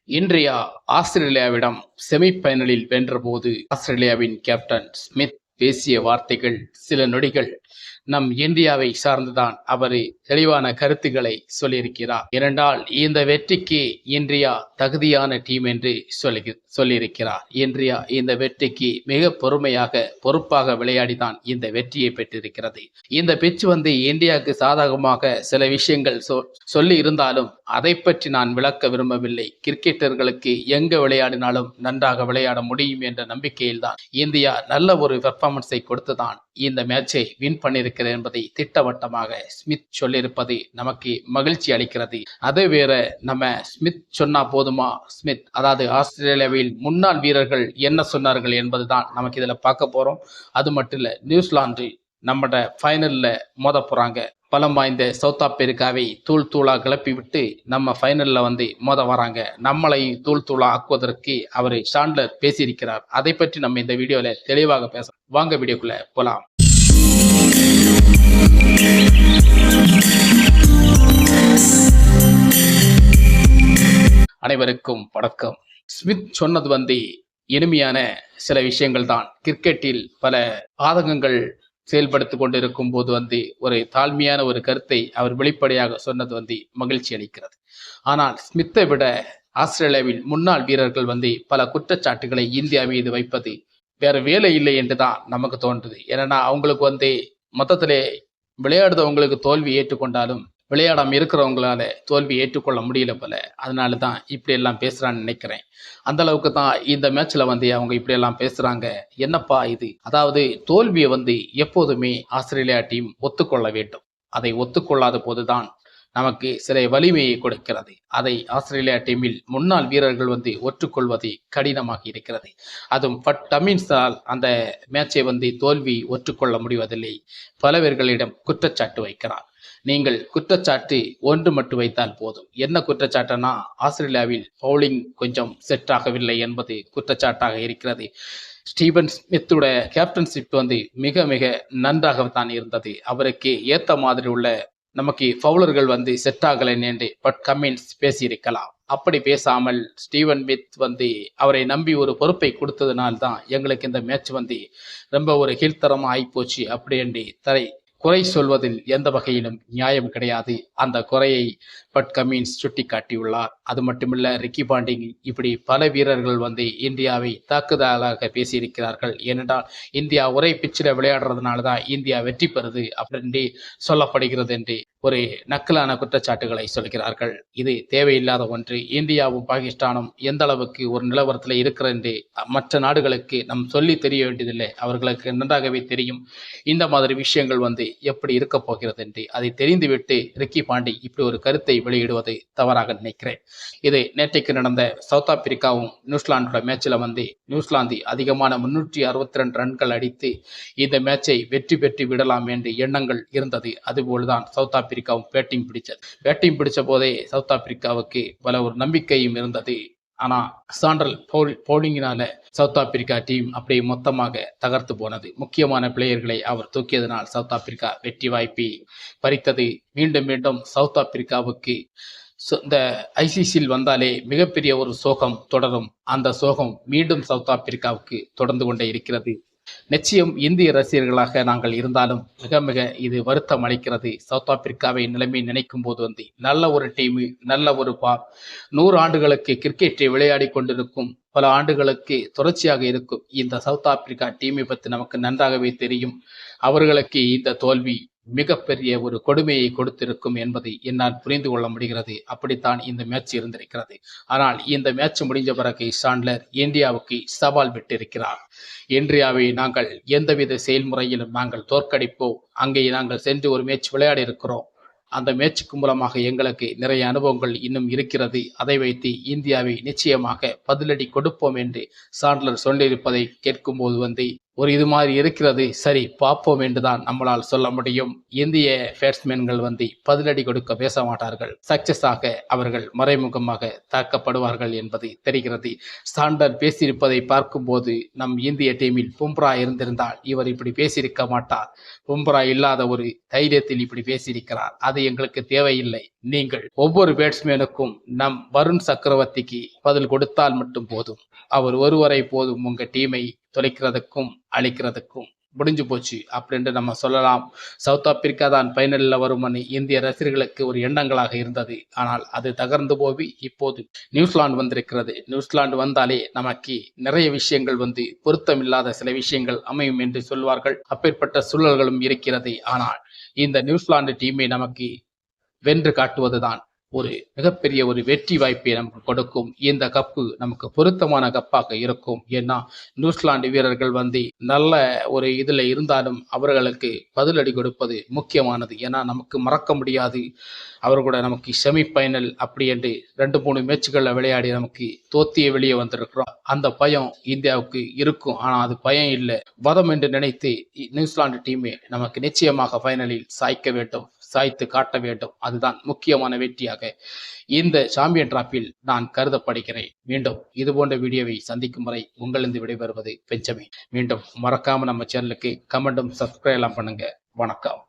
India ஆஸ்திரேலியாவிடம் செமிஃபைனலில் வென்றபோது ஆஸ்திரேலியாவின் captain Smith பேசிய வார்த்தைகள் சில நொடிகள் நம் இந்தியாவை சார்ந்துதான் அவர் தெளிவான கருத்துக்களை சொல்லியிருக்கிறார். ஏனென்றால் இந்த வெற்றிக்கு இந்தியா தகுதியான டீம் என்று சொல்லியிருக்கிறார். இந்தியா இந்த வெற்றிக்கு மிக பொறுப்பாக விளையாடிதான் இந்த வெற்றியை பெற்றிருக்கிறது. இந்த பிட்ச் இந்தியாவுக்கு சாதகமாக சில விஷயங்கள் சொல்லி இருந்தாலும் அதை பற்றி நான் விளக்க விரும்பவில்லை. கிரிக்கெட்டர்களுக்கு எங்க விளையாடினாலும் நன்றாக விளையாட முடியும் என்ற நம்பிக்கையில் தான் இந்தியா நல்ல ஒரு பெர்ஃபார்மன்ஸை கொடுத்துதான் இந்த மேட்சை வின் பண்ணியிருக்கிறது என்பதை திட்டவட்டமாக ஸ்மித் சொல்லியிருப்பது நமக்கு மகிழ்ச்சி அளிக்கிறது. அதே வேற நம்ம ஸ்மித் சொன்னா போதுமா? ஸ்மித் அதாவது ஆஸ்திரேலியாவில் முன்னாள் வீரர்கள் என்ன சொன்னார்கள் என்பதுதான் நமக்கு இதுல பார்க்க போறோம். அது மட்டும் இல்ல, நியூசிலாந்து நம்மட ஃபைனல்ல மோத போறாங்க. பலம் வாய்ந்த சவுத் ஆப்பிரிக்காவை தூளா கிளப்பி விட்டு நம்ம ஃபைனல்ல மோத வராங்க. நம்மளை தூளா ஆக்குவதற்கு அவர் சாண்ட்லர் பேசியிருக்கிறார். அதை பற்றி நம்ம இந்த வீடியோல தெளிவாக பேச வாங்க, வீடியோக்குள்ள போலாம். அனைவருக்கும் வணக்கம். ஸ்மித் சொன்னது இனிமையான சில விஷயங்கள் தான். கிரிக்கெட்டில் பல ஆதங்கங்கள் செயல்படுத்தி கொண்டிருக்கும் போது ஒரு தாழ்மையான ஒரு கருத்தை அவர் வெளிப்படையாக சொன்னது மகிழ்ச்சி அளிக்கிறது. ஆனால் ஸ்மித்தை விட ஆஸ்திரேலியாவில் முன்னாள் வீரர்கள் பல குற்றச்சாட்டுகளை இந்தியா மீது வைப்பது வேற வேலை இல்லை என்றுதான் நமக்கு தோன்றுது. ஏன்னா அவங்களுக்கு மொத்தத்திலே விளையாடுறவங்களுக்கு தோல்வி ஏற்றுக்கொண்டாலும் விளையாடாம இருக்கிறவங்களால தோல்வி ஏற்றுக்கொள்ள முடியல போல. அதனால தான் இப்படி எல்லாம் பேசுறான்னு நினைக்கிறேன். அந்த அளவுக்கு தான் இந்த மேட்ச்ல அவங்க இப்படி எல்லாம் பேசுறாங்க. என்னப்பா இது? அதாவது தோல்வியை எப்போதுமே ஆஸ்திரேலியா டீம் ஒத்துக்கொள்ள வேண்டும். அதை ஒத்துக்கொள்ளாத போதுதான் நமக்கு சில வலிமையை கொடுக்கிறது. அதை ஆஸ்திரேலியா டீமில் முன்னாள் வீரர்கள் ஒற்றுக்கொள்வது கடினமாக இருக்கிறது. அதுவும் பட் கமின்ஸால் அந்த மேட்சை தோல்வி ஒற்றுக்கொள்ள முடிவதில்லை. பலவர்களிடம் குற்றச்சாட்டு வைக்கிறார். நீங்கள் குற்றச்சாட்டு ஒன்று மட்டும் வைத்தால் போதும். என்ன குற்றச்சாட்டுனா, ஆஸ்திரேலியாவில் பவுலிங் கொஞ்சம் செட் ஆகவில்லை என்பது குற்றச்சாட்டாக இருக்கிறது. ஸ்டீவன் ஸ்மித்தோட கேப்டன்ஷிப் மிக மிக நன்றாகத்தான் இருந்தது. அவருக்கு ஏத்த மாதிரி உள்ள நமக்கு பவுலர்கள் செட் ஆகலை என்று பட் கமின்ஸ் பேசியிருக்கலாம். அப்படி பேசாமல் ஸ்டீவன் ஸ்மித் அவரை நம்பி ஒரு பொறுப்பை கொடுத்ததுனால்தான் எங்களுக்கு இந்த மேட்ச் ரொம்ப ஒரு கீழ்த்தரமா ஆயிப்போச்சு அப்படி என்று குறை சொல்வதில் எந்த வகையிலும் நியாயம் கிடையாது. அந்த குறையை பட் கமின்ஸ் சுட்டி காட்டியுள்ளார். அது மட்டுமில்ல, ரிக்கி பாண்டிங் இப்படி பல வீரர்கள் இந்தியாவை தாக்குதலாக பேசியிருக்கிறார்கள். ஏனென்றால் இந்தியா ஒரே பிச்சில் விளையாடுறதுனால தான் இந்தியா வெற்றி பெறுது அப்படின்னு சொல்லப்படுகிறது என்று ஒரு நக்கலான குற்றச்சாட்டுகளை சொல்கிறார்கள். இது தேவையில்லாத ஒன்று. இந்தியாவும் பாகிஸ்தானும் எந்த அளவுக்கு ஒரு நிலவரத்தில் இருக்கிறது என்று மற்ற நாடுகளுக்கு நம் சொல்லி தெரிய வேண்டியதில்லை. அவர்களுக்கு நன்றாகவே தெரியும் இந்த மாதிரி விஷயங்கள் எப்படி இருக்க போகிறது என்று. அதை தெரிந்துவிட்டு ரிக்கி பாண்டி இப்படி ஒரு கருத்தை வெளியிடுவது தவறாக நினைக்கிறேன். இது நேற்றைக்கு நடந்த சவுத் ஆப்பிரிக்காவும் நியூசிலாண்டோட மேட்சில் நியூசிலாந்து அதிகமான 362 ரன்கள் அடித்து இந்த மேட்சை வெற்றி பெற்று விடலாம் என்று எண்ணங்கள் இருந்தது. அதுபோல்தான் சவுத் ஆப்பிரிக்காவும் பேட்டிங் பிடிச்ச போதே சவுத் ஆப்பிரிக்காவுக்கு பல ஒரு நம்பிக்கையும் இருந்தது. ஆனா சாண்டல் பவுலிங்கினால சவுத் ஆப்பிரிக்கா டீம் அப்படியே மொத்தமாக தகர்த்து போனது. முக்கியமான பிளேயர்களை அவர் தூக்கியதனால் சவுத் ஆப்பிரிக்கா வெற்றி வாய்ப்பை பறித்தது. மீண்டும் மீண்டும் சவுத் ஆப்பிரிக்காவுக்கு இந்த ஐசிசியில் வந்தாலே மிகப்பெரிய ஒரு சோகம் தொடரும். அந்த சோகம் மீண்டும் சவுத் ஆப்பிரிக்காவுக்கு தொடர்ந்து கொண்டே இருக்கிறது. நிச்சயம் இந்திய ரசிகர்களாக நாங்கள் இருந்தாலும் மிக மிக இது வருத்தம் அளிக்கிறது. சவுத் ஆப்பிரிக்காவை நிலைமை நினைக்கும் போது நல்ல ஒரு டீம், நல்ல ஒரு 100 ஆண்டுகளுக்கு கிரிக்கெட்டை விளையாடி கொண்டிருக்கும், பல ஆண்டுகளுக்கு தொடர்ச்சியாக இருக்கும் இந்த சவுத் ஆப்பிரிக்கா டீமை பற்றி நமக்கு நன்றாகவே தெரியும். அவர்களுக்கு இந்த தோல்வி மிகப்பெரிய ஒரு கொடுமையை கொடுத்திருக்கும் என்பதை என்னால் புரிந்து கொள்ள முடிகிறது. அப்படித்தான் இந்த மேட்ச் இருந்திருக்கிறது. ஆனால் இந்த மேட்ச் முடிஞ்ச பிறகு சாண்ட்லர் இந்தியாவுக்கு சவால் விட்டிருக்கிறார். இந்தியாவை நாங்கள் எந்தவித செயல்முறையிலும் நாங்கள் தோற்கடிப்போம். அங்கே நாங்கள் சென்று ஒரு மேட்ச் விளையாடி இருக்கிறோம். அந்த மேட்சுக்கு மூலமாக எங்களுக்கு நிறைய அனுபவங்கள் இன்னும் இருக்கிறது. அதை வைத்து இந்தியாவை நிச்சயமாக பதிலடி கொடுப்போம் என்று சாண்ட்லர் சொல்லியிருப்பதை கேட்கும்போது ஒரு இது மாதிரி இருக்கிறது, சரி பார்ப்போம் என்றுதான் நம்மளால் சொல்ல முடியும். இந்திய பேட்ஸ்மேன்கள் பதிலடி கொடுக்க பேச மாட்டார்கள். சக்சஸ் ஆக அவர்கள் மறைமுகமாக தாக்கப்படுவார்கள் என்பது தெரிகிறது. சாண்டர் பேசியிருப்பதை பார்க்கும்போது நம் இந்திய டீமில் பும்ரா இருந்திருந்தால் இவர் இப்படி பேசியிருக்க மாட்டார். பும்ரா இல்லாத ஒரு தைரியத்தில் இப்படி பேசியிருக்கிறார். அது எங்களுக்கு தேவையில்லை. நீங்கள் ஒவ்வொரு பேட்ஸ்மேனுக்கும் நம் வருண் சக்கரவர்த்திக்கு பதில் கொடுத்தால் மட்டும் போதும். அவர் ஒருவரை போதும் உங்க டீமை தொலைக்கிறதுக்கும் அழிக்கிறதுக்கும். முடிஞ்சு போச்சு அப்படின்னு நம்ம சொல்லலாம். சவுத் ஆப்பிரிக்கா தான் ஃபைனல்ல வரும்னு இந்திய ரசிகர்களுக்கு ஒரு எண்ணங்களாக இருந்தது. ஆனால் அது தகர்ந்து போய் இப்போது நியூசிலாந்து வந்திருக்கிறது. நியூசிலாந்து வந்தாலே நமக்கு நிறைய விஷயங்கள் பொருத்தமில்லாத சில விஷயங்கள் அமையும் என்று சொல்வார்கள். அப்பேற்பட்ட சூழல்களும் இருக்கிறது. ஆனால் இந்த நியூசிலாந்து டீமை நமக்கு வென்று காட்டுவதுதான் ஒரு மிகப்பெரிய ஒரு வெற்றி வாய்ப்பை நமக்கு கொடுக்கும். இந்த கப்பு நமக்கு பொருத்தமான கப்பாக இருக்கும். ஏன்னா நியூசிலாந்து வீரர்கள் நல்ல ஒரு இதுல இருந்தாலும் அவர்களுக்கு பதிலடி கொடுப்பது முக்கியமானது. ஏன்னா நமக்கு மறக்க முடியாது, அவர்களோட நமக்கு செமி ஃபைனல் அப்படி என்று 2-3 மேட்சுகளில் விளையாடி நமக்கு தோத்திய வெளியே வந்திருக்கிறோம். அந்த பயம் இந்தியாவுக்கு இருக்கும். ஆனா அது பயம் இல்லை, வதம் என்று நினைத்து நியூசிலாந்து டீமே நமக்கு நிச்சயமாக ஃபைனலில் சாய்க்க வேண்டும், சாய்த்து காட்ட வேண்டும். அதுதான் முக்கியமான வெற்றியாக இந்த சாம்பியன் டிராப்பில் நான் கருதப்படுகிறேன். மீண்டும் இது போன்ற வீடியோவை சந்திக்கும் வரை உங்களிருந்து விடைபெறுவது பெஞ்சமின். மீண்டும் மறக்காம நம்ம சேனலுக்கு கமெண்டும் சப்ஸ்கிரைப் எல்லாம் பண்ணுங்க. வணக்கம்.